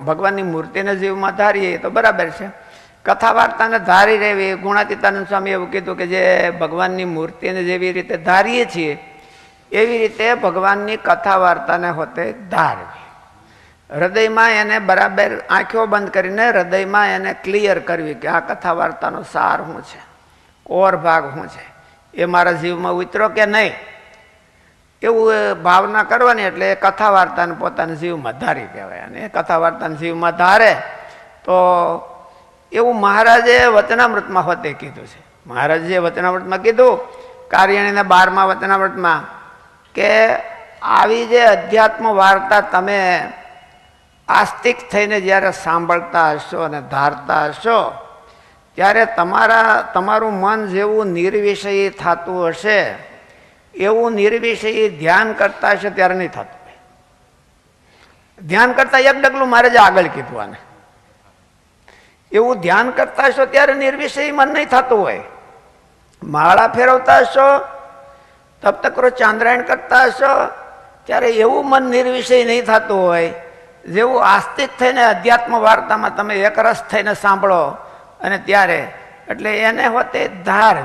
ભગવાનની મૂર્તિને જીવમાં ધારીએ તો બરાબર છે. કથા વાર્તાને ધારી રહેવી, ગુણાતીતાનંદ સ્વામી એવું કીધું કે જે ભગવાનની મૂર્તિને જેવી રીતે ધારીએ છીએ એવી રીતે ભગવાનની કથા વાર્તાને હોતે ધારવી. હૃદયમાં એને બરાબર આંખો બંધ કરીને હૃદયમાં એને ક્લિયર કરવી કે આ કથા વાર્તાનો સાર શું છે, કોર ભાગ શું છે, એ મારા જીવમાં ઉતરો કે નહીં, એવું ભાવના કરવાની. એટલે એ કથા વાર્તાને પોતાના જીવમાં ધારી કહેવાય. અને એ કથા વાર્તાને જીવમાં ધારે તો એવું મહારાજે વચનામૃતમાં હોતે કીધું છે. મહારાજે વચનામૃતમાં કીધું, કાર્યણીના 12મા વચનામૃતમાં, કે આવી જે અધ્યાત્મ વાર્તા તમે આસ્તિક થઈને જ્યારે સાંભળતા હશો અને ધારતા હશો ત્યારે તમારું મન જેવું નિર્વિષયી થતું હશે એવું નિર્વિષયી ધ્યાન કરતા હશે ત્યારે નહીં થતું. ધ્યાન કરતા એક ડગલું મારે જે આગળ કીધું આને, એવું ધ્યાન કરતા હશો ત્યારે નિર્વિષયી મન નહીં થતું હોય. માળા ફેરવતા હશો, તપ તકરો ચાંદ્રાયણ કરતા હશો ત્યારે એવું મન નિર્વિષય નહીં થતું હોય જેવું આસ્તિક થઈને અધ્યાત્મ વાર્તામાં તમે એક રસ થઈને સાંભળો અને ત્યારે. એટલે એને હોતે ધાર